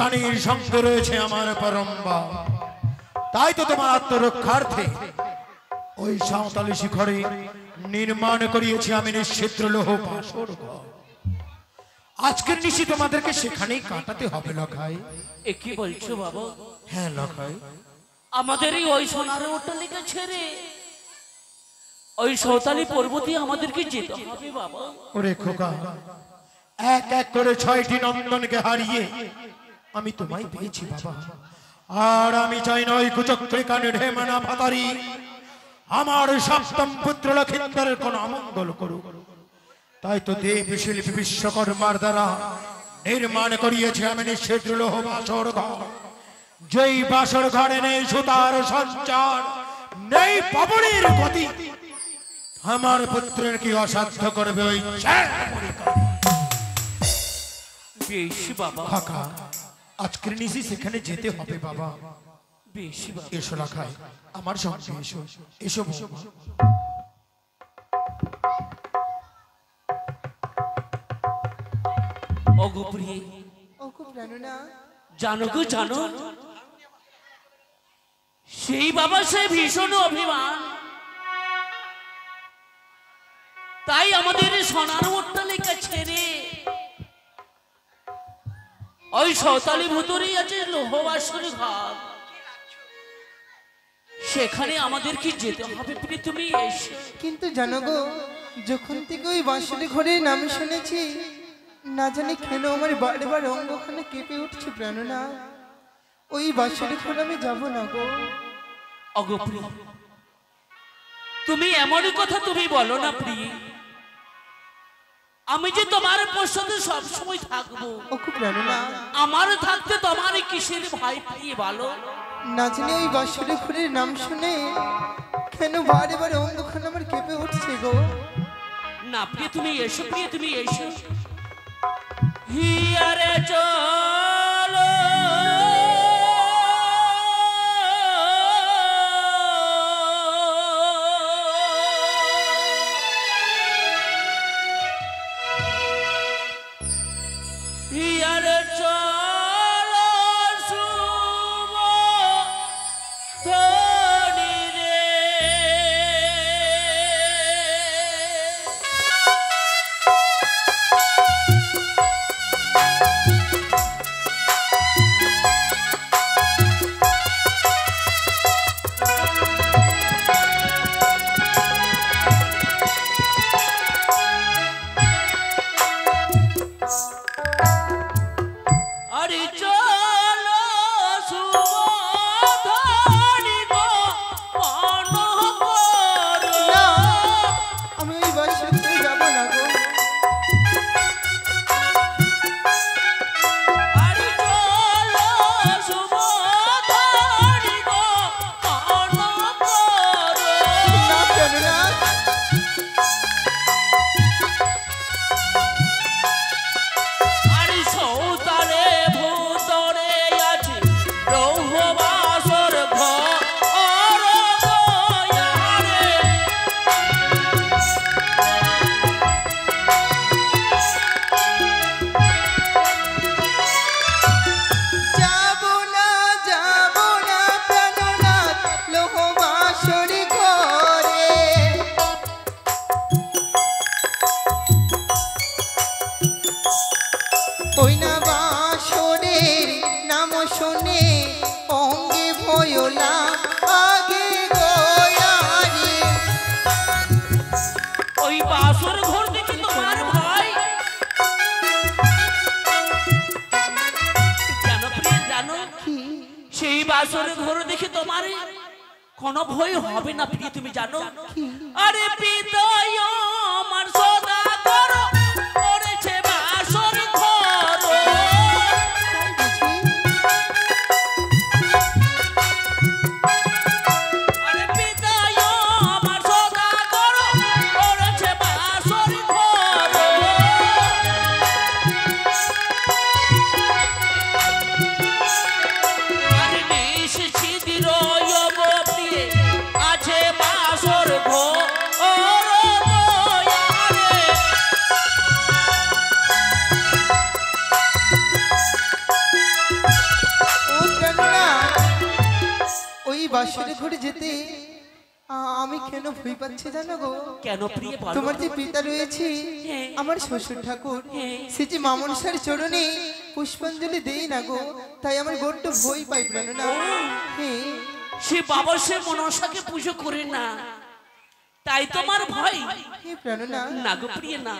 কানির সঙ্গে রয়েছে আমার পরম্বা। তাই তো তোমার আত্মরক্ষার্থে ওই সাঁওতালি শিখরে নির্মাণ করিয়েছি আমি নিশ্চিদ্র লোহ বাসর ঘর। আজকের নিশি তোমাদেরকে সেখানেই কাটাতে হবে লখাই। এ কি বলছো বাবা? হ্যাঁ লখাই, আমাদের এই ওই সোনার অট্টালিকা ছেড়ে ওই সাঁওতালি পর্বতে আমাদেরকে যেতে হবে বাবা। ওরে খোকা, এক এক করে 6টি নন্দনকে হারিয়ে আমি তোমায় পেয়েছি বাবা। আর আমি চাই না ওই কুচক্রী কানে ঢেমানা ভাতারি আমার সপ্তম পুত্র লক্ষিন্দরের কোন অমঙ্গল করুক। তাই তো দেব শিল্পী বিশ্বকর্মার দ্বারা নির্মাণ করিয়েছে আমি নিশ্চিদ্র লোহ বাসর ঘর। যেই বাসর ঘরে নেই সুতার সঞ্চার, নেই পবনের গতি, আমার পুত্রের কি অসাধ্য করবে ওই বেশ বাবা। কাকা, আজকের নিশি সেখানে যেতে হবে বাবা। বেশ বাবা। এসো লাখাই, আমার সঙ্গে এসো। এসো বৌমা। ওগো প্রিয়ে, ওগো প্রাণনা, জানো গো জানো, সেই বাবা সে ভীষণ অভিমান, তাই আমাদের সোনার অট্টালিকা ছেড়ে ওই সাঁওতালি ভুতুরেই আছে লোহ বাসর ঘর, সেখানে আমাদেরকে যেতে হবে। তুমি এসে কিন্তু জানো গো, যখন থেকে ওই বাঁশরি ঘরের নাম শুনেছি, না জানি কেন আমার বারবার অঙ্গখানে কেঁপে উঠছে প্রাণনা। ওই বাঁশরি ঘর আমি যাব না গো। ওগো প্রিয়, তুমি এমনই কথা তুমি বলো না প্রিয়। আমি যে তোমার পশ্চাতে সব সময় থাকবো। ওগো প্রাণনা, আমার থাকতে তোমার কিসের ভাই প্রিয় বলো? না জানি ওই বাঁশরি ঘরের নাম শুনে কেন বারবার অঙ্গখানে আমার কেঁপে উঠছে গো। না প্রিয়, তুমি এসো প্রিয়, তুমি এসো। হিয়ারে চলো হিয়ারে চলো শুভ ধনী রে। আরে চলো শুভ ধনী গো মন করো। না, আমি ওই বাঁশরি ঘরে যাব না গো। আরে চলো শুভ ধনী গো মন করো। না প্রাণনা, আরে সাঁওতালে ভুতরে আছে লৌহ বাসর ঘর দয়ারে। যাব না, যাব না প্রাণনা লোহ বাঁশরি ঘরে। ওই না বাঁশরের নাম শুনে অঙ্গে ভয়লা আগে গয়ারে। ওই বাসর ঘর দেখে তোমার ভয় জানো প্রিয়, জানো সেই বাসর ঘর দেখে তোমার কোনো ভয় হবে না প্রিয়, তুমি জানো? আরে পিতায় আমার সদা করো করেছে বাসর ঘর। তাই বুঝি? আরে পিতায় আমার সদা করো করেছে বাসর ঘর। আরে নিশ ছিদির দিয়ে আছে বাসর ঘর দয়ারে। বাসরে ঘরে যেতে আমি কেন ভয় পাচ্ছি জানো গো? কেন প্রিয় বলো? তোমার যে পিতা রয়েছে আমার শ্বশুর ঠাকুর, সে যে মা মনসার চরণে পুষ্পাঞ্জলি দেই না গো, তাই আমার বড্ড ভয় পাই প্রাণ না। সে বাবা সে মনসাকে পুজো করে না, তাই তোমার ভয়? হে প্রাণ না। না গো প্রিয় না,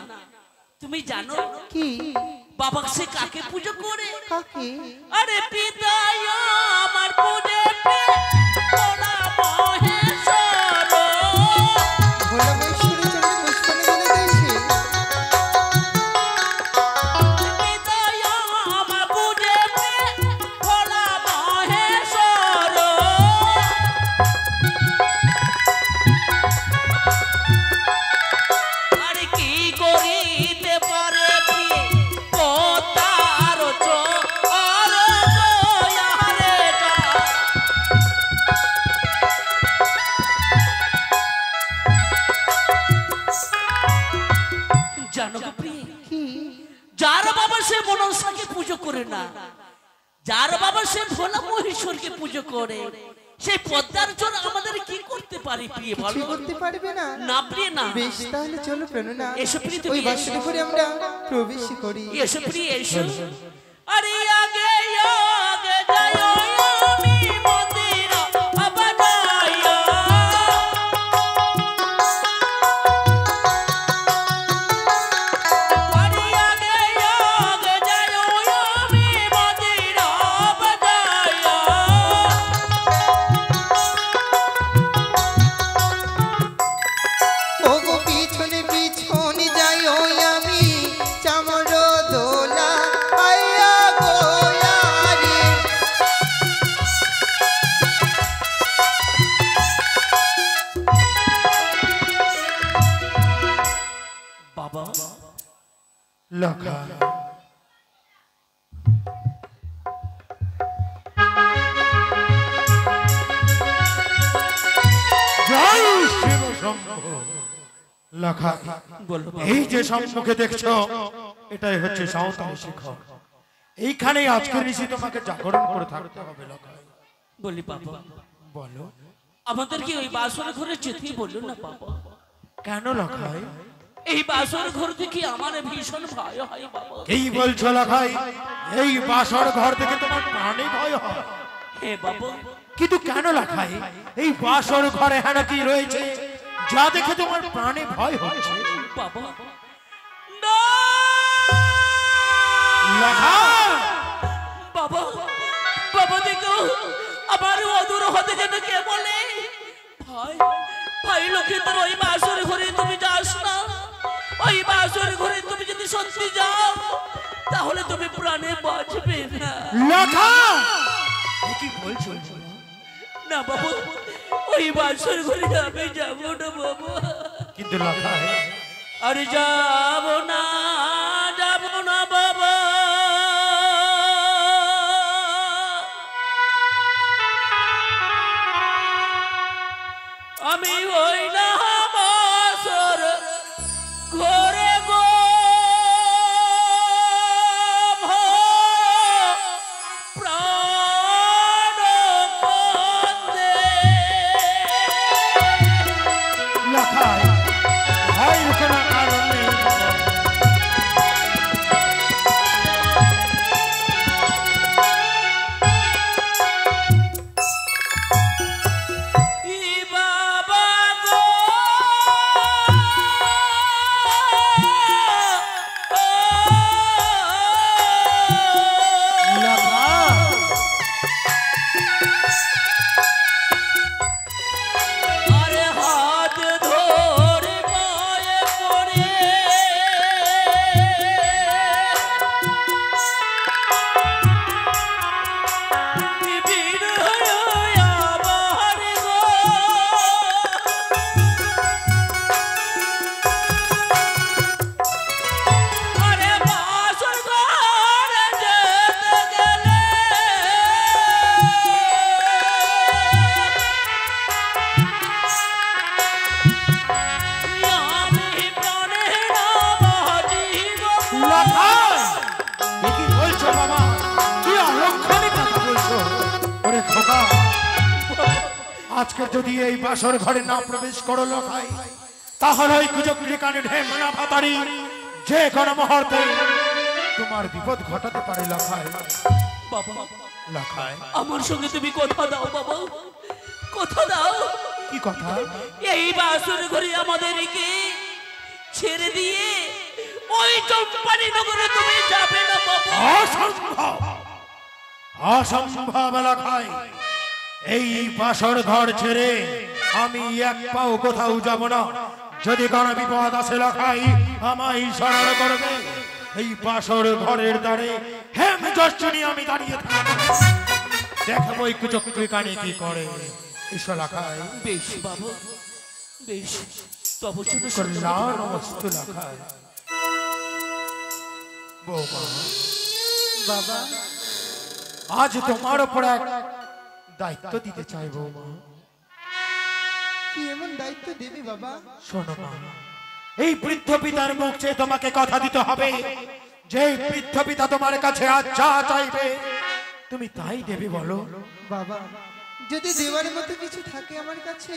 তুমি জানো কি বাবা সে কাকে পুজো করে? কাকে? আরে পিতা আমার পূজে ভোলা মহেশ্বর, ভোলা মহেশ্বরের চরণে পুষ্পাঞ্জলি দেইছে। পিতা আমার পূজে ভোলা মহেশ্বর, আরে কি করিতে পারে প্রিয়ে পতার চর গয়ারে যা। জানো গো প্রিয়ে, কি যার বাবা সে মনসাকে পুজো করে না, যার বাবা সে ভোলা মহেশ্বরকে পুজো করে, সেই পদ্মার জন্য আমাদের কি করতে পারি প্রিয়ে কি বলো? করতে পারবে না? না প্রিয়ে না। বেশ তাহলে চলো প্রাণ না, এসো প্রিয়ে, তুমি ওই বাসরে ঘরে আমরা প্রবেশ করি। এসো প্রিয়ে এসো। আরে আগে আগে যাও আমি মন্দির আবাদায়া, আরে আগে আগে যাও আমি মন্দির আবাদায়া, ও গো পিছনে পিছনে যাই ওই আমি চামর দোলা আয়া গো আরে। বাবা লখা জয় শিব শম্ভু। লখা বলো বাবা। এই যে সম্মুখে দেখছো এটাই হচ্ছে সাঁওতালি শিখর। এইখানেই আজকের ঋষি তোমাকে জাগরণ করে থাকতে হবে। লখা বলি বাবা, বলো আমাদের কি ওই বাসর ঘরে যেতেই বললো না বাবা? কেন লখাই? এই বাসর ঘর থেকে আমার ভীষণ ভয় হয় বাবা। এই বলছো লখাই? এই বাসর ঘর থেকে তোমার প্রাণে ভয় হয়? হে বাবা, কিন্তু কেন লখাই? এই বাসর ঘরে হেন কি রয়েছে যা দেখে তোমার প্রাণে ভয় হচ্ছে? বাবা না লখা বাবা, বাবা দেখো আমার অদূর হতে যেন কে বলে ভাই ভাই লক্ষিন্দর ওই বাসর ঘরে তুমি যাস না। ওই বাসর ঘরে তুমি যদি সত্যি যাও তাহলে তুমি প্রাণে বাঁচবে না। লখা এ কি বলছো? না বাবা, ওই বাসর ঘরে আমি যাবো না বাবা। কিন্তু লখা আরে যাবো না বাবা। আমি ওই না বাসর ঘরে গো প্রাণ বন্দে। লখা ভয় কোনো কারণ নেই। ই বাবা গো লখা আরে হাত ধরে পায়ে পড়ে বিবির আমার গো আরে বাসর ঘরে যেতে গেলে আমি প্রাণে না বাঁচিব। লখা এ কি বলছো বাবা? কি অলক্ষণে কথা বলছো? ওরে খোকা আজকে যদি এই বাসর ঘরে না প্রবেশ করো লখাই, তাহলে ওই কুচক্রি কানে ঢেমনা ভাতারি যে কোনো মুহূর্তে তোমার বিপদ ঘটাতে পারে লখাই। বাবা লখাই, আমার সঙ্গে তুমি কথা দাও বাবা, কথা দাও। কি কথা? এই বাসর ঘরে আমাদেরকে ছেড়ে দিয়ে ওই চম্পানি নগরে তুমি যাবে না বাবা। অসম্ভব, অসম্ভব লখাই। এই বাসর ঘর ছেড়ে আমি এক পাও কোথাও যাব না। যদি কোনো বিপদ আসে লখাই, আমায় স্মরণ করবে। এই বাসর ঘরের দ্বারে হেম যশনি আমি দাঁড়িয়ে থাকবো, দেখবো এই কুচক্রি কানে কি করে। ঈশ্বর লখাই, বেশ বাবা, বেশ তবে শুনে কল্যাণ বস্তু লখাই। বৌমা, বাবা আজ তোমার উপর এক দায়িত্ব দিতে চাই বৌমা। কি এমন দায়িত্ব দেবে বাবা? শোনো মা, এই বৃদ্ধ পিতার মুখ চেয়ে তোমাকে কথা দিতে হবে যে বৃদ্ধ পিতা তোমার কাছে আজ যা চাইবে তুমি তাই দেবে। বলো বাবা, যদি দেওয়ার মতো কিছু থাকে আমার কাছে,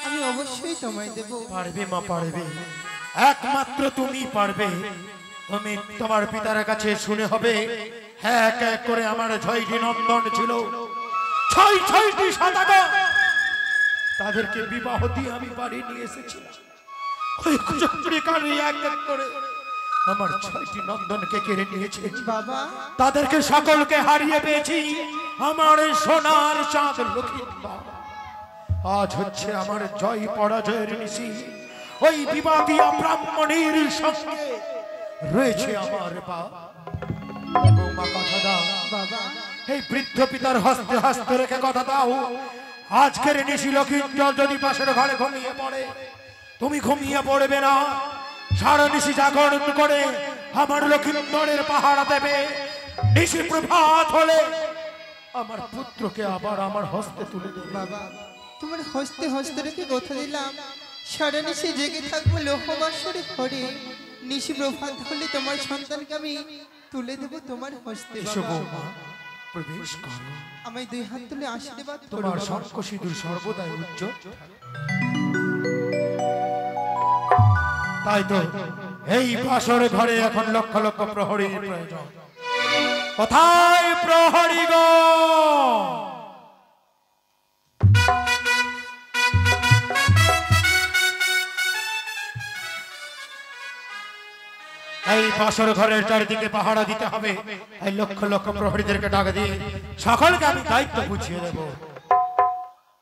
আমি অবশ্যই তোমায় দেব। পারবে মা, পারবে, একমাত্র তুমি পারবে। তুমি তোমার পিতার কাছে শুনে হবে হ্যাঁ, এক এক করে আমার 6টি নন্দন ছিল, 6টি সদাগর, তাদেরকে বিবাহ দিয়ে আমি বাড়ি নিয়ে এসেছিলাম। ওই কুচক্রি কানে এক এক করে আমার 6টি নন্দনকে কেড়ে নিয়েছে। বাবা তাদেরকে সকলকে হারিয়ে পেয়েছি আমার সোনার চাঁদ লক্ষ্মীন্দর। আজ হচ্ছে আমার জয় পরাজয়ের নিশি। ওই বিবাদী ব্রাহ্মণীর সঙ্গে রয়েছে আমার বৌমা, কথা দাও বাবা এই বৃদ্ধ পিতার হস্তে হস্তে রেখে কথা দাও। আজকের নিশি লক্ষ্মীন্দর যদি পাশের ঘরে ঘুমিয়ে পড়ে, তুমি ঘুমিয়ে পড়বে না, সারা নিশি জাগরণ করে আমার লক্ষ্মীন্দরের পাহারা দেবে। নিশি প্রভাত হলে আমার পুত্রকে আবার আমার হস্তে তুলে দেবে। বাবা, তোমার হস্তে হস্তে রেখে কথা দিলাম, সারা নিশি জেগে থাকবো লোহবাসরে ঘরে। নিশি প্রভাত হলে তোমার সন্তানকে আমি তুলে দেব তোমার হস্তে। এসো বাবা, বৌমা, প্রবেশ করো। আমায় 2 হাত তুলে আশীর্বাদ করো তোমার বাবা। শঙ্খ সিঁদুর সর্বদাই উজ্জ্বল। তাই তো এই বাসর ঘরে এখন লক্ষ লক্ষ প্রহরীর প্রয়োজন। কোথায় প্রহরী গো? এই বাসর ঘরের চারিদিকে পাহারা দিতে হবে। এই লক্ষ লক্ষ প্রহরীদেরকে ডাক দিয়ে সকলকে আমি দায়িত্ব বুঝিয়ে দেব।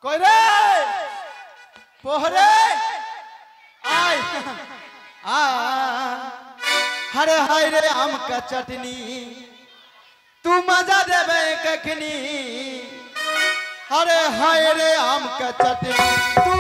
কই রে প্রহরে আয় আ हरे हाय रे आम का चटनी तू मजा देवे कखनी हरे हाय रे आम का चटनी तू